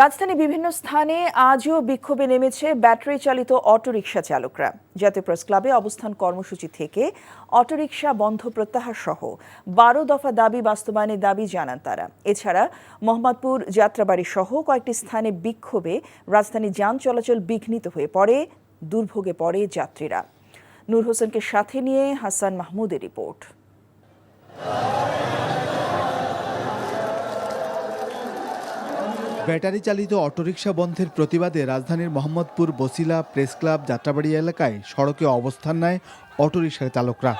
রাজধানী বিভিন্ন স্থানে আজও বিক্ষোভে নেমেছে ব্যাটারি চালিত অটোরিকশা চালকরা। জাতীয় প্রেস ক্লাবে অবস্থান কর্মসূচি থেকে অটোরিকশা বন্ধ প্রত্যাহার সহ 12 দফা দাবি বাস্তবায়নের দাবি জানান তারা। এছাড়া মোহাম্মদপুর, যাত্রাবাড়ি সহ কয়েকটি স্থানে বিক্ষোভে রাজধানী যান চলাচল বিঘ্নিত হয়ে পড়ে, দুর্ভোগে পড়ে যাত্রীরা। নূর হোসেনকে সাথে নিয়ে হাসান মাহমুদের রিপোর্ট। ব্যাটারি চালিত অটোরিকশা বন্ধের প্রতিবাদে রাজধানীর মোহাম্মদপুর, বছিলা, প্রেস ক্লাব, যাত্রাবাড়ি এলাকায় সড়কে অবস্থান নেয় অটোরিকশা চালকরা।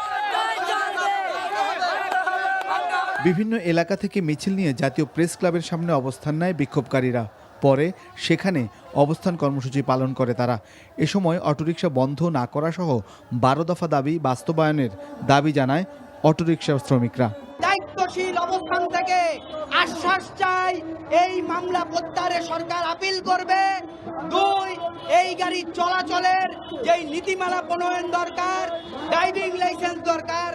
বিভিন্ন এলাকা থেকে মিছিল নিয়ে জাতীয় প্রেস ক্লাবের সামনে অবস্থান নেয় বিক্ষোভকারীরা। পরে সেখানে অবস্থান কর্মসূচি পালন করে তারা। এ সময় অটোরিকশা বন্ধ না করা সহ 12 দফা দাবি বাস্তবায়নের দাবি জানায় অটোরিকশা শ্রমিকরা। দায়িত্বশীল অবস্থান থেকে আশ্বাস চাই, এই মামলা প্রত্যাহারে সরকার আপিল করবে। 2, এই গাড়ি চলাচলের যেই নীতিমালা প্রণয়ন দরকার, ড্রাইভিং লাইসেন্স দরকার,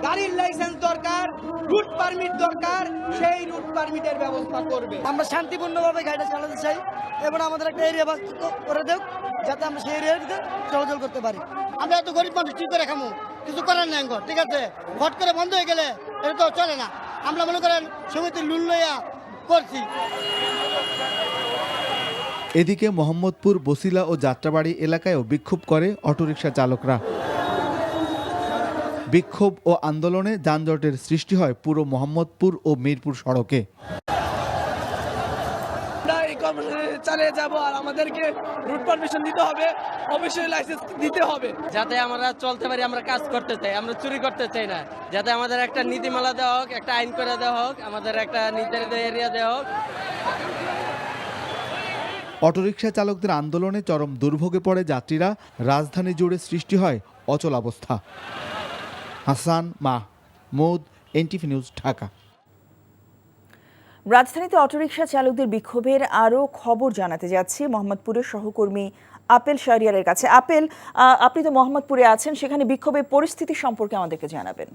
গাড়ির লাইসেন্স দরকার, রুট পারমিট দরকার, সেই রুট পারমিটের ব্যবস্থা করবে। আমরা শান্তিপূর্ণভাবে গাড়িটা চালাতে চাই এবং আমাদের একটা এরিয়া বাস্তব করে দেব যাতে আমরা সেই এরিয়াতে চলাচল করতে পারি। আমরা এত গরিব মানুষ কি করে খামো, কিছু করার নাই, ঠিক আছে? হট করে বন্ধ হয়ে গেলে এটা তো চলে না। আমরা মনে করেন সমিতির লুন লইয়া করছি। এদিকে মোহাম্মদপুর, বছিলা ও যাত্রাবাড়ি এলাকায়ও বিক্ষোভ করে অটোরিকশা চালকরা। বিক্ষোভ ও আন্দোলনে যানজটের সৃষ্টি হয় পুরো মোহাম্মদপুর ও মিরপুর সড়কে। চালিয়ে যাব আর আমাদেরকে রুট পারমিশন দিতে হবে, অবশ্যই লাইসেন্স দিতে হবে যাতে আমরা চলতে পারি। আমরা কাজ করতে চাই, আমরা চুরি করতে চাই না। যাতে আমাদের একটা নীতিমালা দেওয়া হোক, একটা আইন করে দেওয়া হোক, আমাদের একটা নির্ধারিত এরিয়া দেওয়া হোক। অটোরিকশা চালকদের আন্দোলনে চরম দুর্ভোগে পড়ে যাত্রীরা। রাজধানী জুড়ে সৃষ্টি হয় অচল অবস্থা। Hasan Mahmud, NTV news, Dhaka. রাজধানীতে অটোরিকশা চালকদের বিক্ষোভের আরও খবর জানাতে যাচ্ছি মোহাম্মদপুরের সহকর্মী আপেল শাহরিয়ারের কাছে। আপেল, আপনি তো মোহাম্মদপুরে আছেন, সেখানে বিক্ষোভের পরিস্থিতি সম্পর্কে আমাদেরকে জানাবেন।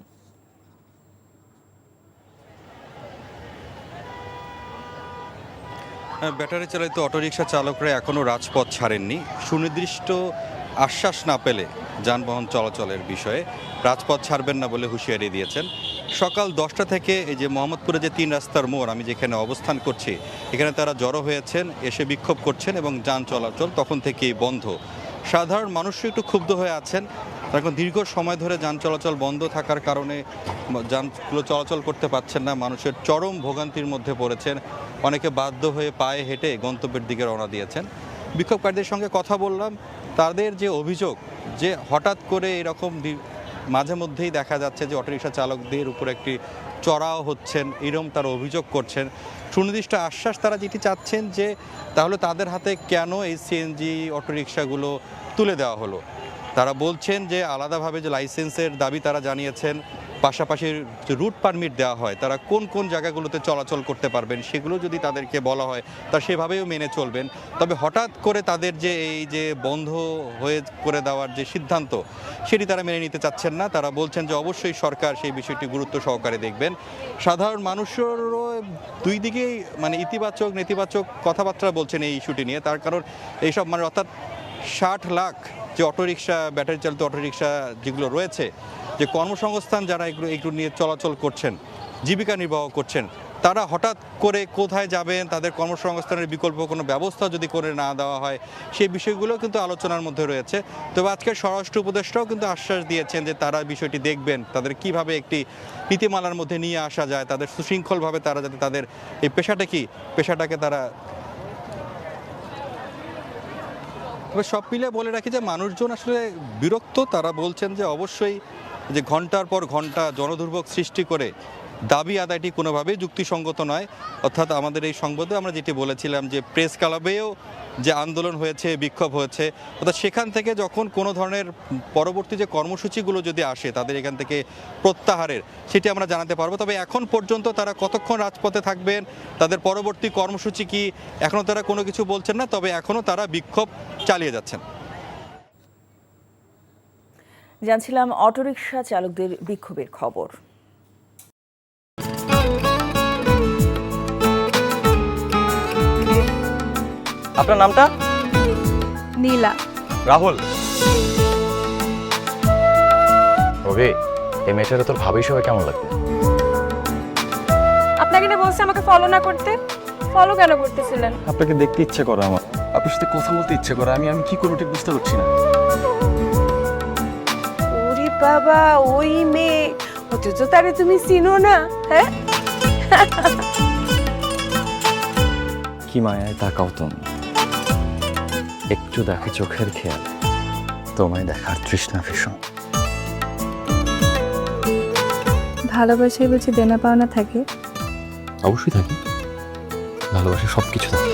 ব্যাটারি চালিত অটোরিকশা চালকরা এখনও রাজপথ ছাড়েননি। সুনির্দিষ্ট আশ্বাস না পেলে যানবাহন চলাচলের বিষয়ে রাজপথ ছাড়বেন না বলে হুঁশিয়ারি দিয়েছেন। সকাল 10টা থেকে এই যে মোহাম্মদপুরে যে 3 রাস্তার মোড়, আমি যেখানে অবস্থান করছি, এখানে তারা জড়ো হয়েছেন, এসে বিক্ষোভ করছেন এবং যান চলাচল তখন থেকেই বন্ধ। সাধারণ মানুষও একটু ক্ষুব্ধ হয়ে আছেন। এখন দীর্ঘ সময় ধরে যান চলাচল বন্ধ থাকার কারণে যানগুলো চলাচল করতে পারছেন না। মানুষের চরম ভোগান্তির মধ্যে পড়েছেন। অনেকে বাধ্য হয়ে পায়ে হেঁটে গন্তব্যের দিকে রওনা দিয়েছেন। বিক্ষোভকারীদের সঙ্গে কথা বললাম। তাদের যে অভিযোগ যে হঠাৎ করে এরকম মাঝে মধ্যেই দেখা যাচ্ছে যে অটোরিকশা চালকদের উপর একটি চড়াও হচ্ছেন, এরকম তারা অভিযোগ করছেন। সুনির্দিষ্ট আশ্বাস তারা যেটি চাচ্ছেন যে তাহলে তাদের হাতে কেন এই সিএনজি অটোরিকশাগুলো তুলে দেওয়া হলো। তারা বলছেন যে আলাদাভাবে যে লাইসেন্সের দাবি তারা জানিয়েছেন, পাশাপাশি যে রুট পারমিট দেওয়া হয়, তারা কোন কোন জায়গাগুলোতে চলাচল করতে পারবেন সেগুলো যদি তাদেরকে বলা হয় তা সেভাবেও মেনে চলবেন। তবে হঠাৎ করে তাদের যে এই যে বন্ধ হয়ে করে দেওয়ার যে সিদ্ধান্ত, সেটি তারা মেনে নিতে চাচ্ছেন না। তারা বলছেন যে অবশ্যই সরকার সেই বিষয়টি গুরুত্ব সহকারে দেখবেন। সাধারণ মানুষেরও দুই দিকেই ইতিবাচক নেতিবাচক কথাবার্তা বলছেন এই ইস্যুটি নিয়ে। তার কারণ এইসব অর্থাৎ 60 লাখ যে অটোরিকশা, ব্যাটারি চালিত অটোরিকশা যেগুলো রয়েছে, যে কর্মসংস্থান যারা এগুলো নিয়ে চলাচল করছেন, জীবিকা নির্বাহ করছেন, তারা হঠাৎ করে কোথায় যাবেন, তাদের কর্মসংস্থানের বিকল্প কোনো ব্যবস্থা যদি করে না দেওয়া হয়, সেই বিষয়গুলো কিন্তু আলোচনার মধ্যে রয়েছে। তবে আজকে স্বরাষ্ট্র উপদেষ্টাও কিন্তু আশ্বাস দিয়েছেন যে তারা বিষয়টি দেখবেন, তাদের কিভাবে একটি নীতিমালার মধ্যে নিয়ে আসা যায়, তাদের সুশৃঙ্খলভাবে তারা যাতে তাদের এই পেশাটাকে তারা। তবে সব মিলে বলে রাখি যে মানুষজন আসলে বিরক্ত। তারা বলছেন যে অবশ্যই যে ঘন্টার পর ঘন্টা জনদুর্ভোগ সৃষ্টি করে দাবি আদায়টি কোনোভাবেই যুক্তিসঙ্গত নয়। অর্থাৎ আমাদের এই সংবাদে আমরা যেটি বলেছিলাম যে প্রেস ক্লাবেও যে আন্দোলন হয়েছে, বিক্ষোভ হয়েছে, অর্থাৎ সেখান থেকে যখন কোনো ধরনের পরবর্তী যে কর্মসূচিগুলো যদি আসে তাদের এখান থেকে প্রত্যাহারের, সেটি আমরা জানাতে পারবো। তবে এখন পর্যন্ত তারা কতক্ষণ রাজপথে থাকবেন, তাদের পরবর্তী কর্মসূচি কি, এখনও তারা কোনো কিছু বলছেন না। তবে এখনও তারা বিক্ষোভ চালিয়ে যাচ্ছেন। জানছিলাম অটোরিকশা চালকদের বিক্ষোভের খবর। আপনার নামটা? নীলা। রাহুল। রবি, এই মেয়েটারে তোর ভাবি হিসেবে কেমন লাগবে? আপনাকে না বলছে আমাকে ফলো না করতে? ফলো কেন করতেছিলেন? আপনাকে দেখতে ইচ্ছে করে আমার, আপনার সাথে কথা বলতে ইচ্ছে করে। আমি কি করবো ঠিক বুঝতে পারছি না। ওরে বাবা, ওই মেয়ে, অথচ তারে তুমি চিনো না? হ্যাঁ, কি মায়ায় তাকাও তুমি, একটু দেখো চোখের খেয়াল, তোমায় দেখার তৃষ্ণা ভীষণ। ভালোবাসায় বুঝি দেনা পাওনা থাকে? অবশ্যই থাকি, ভালোবাসা সবকিছু থাকে।